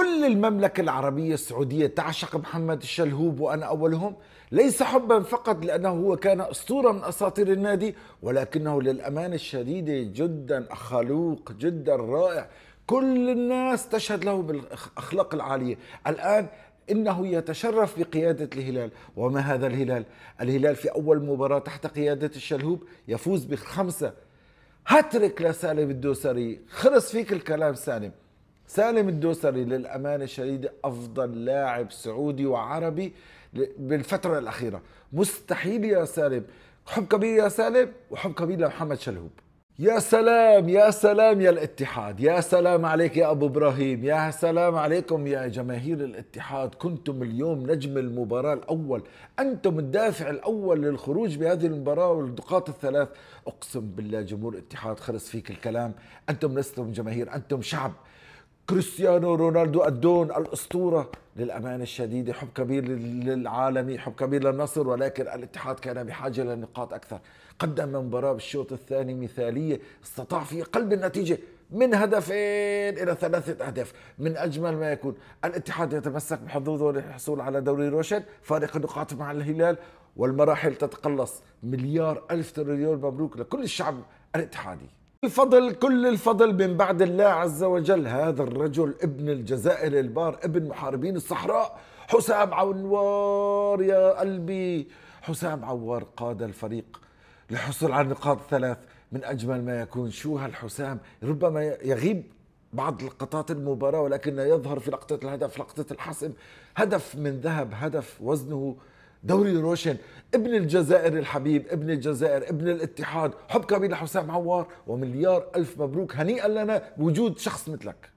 كل المملكة العربية السعودية تعشق محمد الشلهوب وأنا أولهم، ليس حبا فقط لأنه هو كان أسطورة من أساطير النادي، ولكنه للأمانة الشديدة جدا خلوق، جدا رائع. كل الناس تشهد له بالأخلاق العالية. الآن إنه يتشرف بقيادة الهلال. وما هذا الهلال؟ الهلال في أول مباراة تحت قيادة الشلهوب يفوز بخمسة، هاتريك لسالم الدوسري. خلص فيك الكلام سالم. سالم الدوسري للأمانة الشديدة أفضل لاعب سعودي وعربي بالفترة الأخيرة. مستحيل يا سالم. حب كبير يا سالم، وحب كبير لمحمد شلهوب. يا سلام يا سلام يا الاتحاد، يا سلام عليك يا أبو إبراهيم، يا سلام عليكم يا جماهير الاتحاد. كنتم اليوم نجم المباراة الأول، أنتم الدافع الأول للخروج بهذه المباراة والنقاط الثلاث. أقسم بالله جمهور الاتحاد خلص فيك الكلام. أنتم لستم جماهير، أنتم شعب. كريستيانو رونالدو الدون الأسطورة. للأمانة الشديدة حب كبير للعالمي، حب كبير للنصر، ولكن الاتحاد كان بحاجة لنقاط أكثر. قدم مباراة بالشوط الثاني مثالية، استطاع في قلب النتيجة من هدفين إلى 3 أهداف. من أجمل ما يكون. الاتحاد يتمسك بحظوظه للحصول على دوري روشن، فارق النقاط مع الهلال، والمراحل تتقلص. مليار ألف تريليون مبروك لكل الشعب الاتحادي. الفضل، كل الفضل من بعد الله عز وجل. هذا الرجل ابن الجزائر البار، ابن محاربين الصحراء، حسام عوار يا قلبي. حسام عوار قاد الفريق للحصول على النقاط الثلاث. من أجمل ما يكون. شو هالحسام، ربما يغيب بعض لقطات المباراة ولكنه يظهر في لقطة الهدف، لقطة الحسم. هدف من ذهب، هدف وزنه دوري روشن. ابن الجزائر الحبيب، ابن الجزائر، ابن الاتحاد. حب كبير لحسام عوار، ومليار ألف مبروك. هنيئا لنا بوجود شخص مثلك.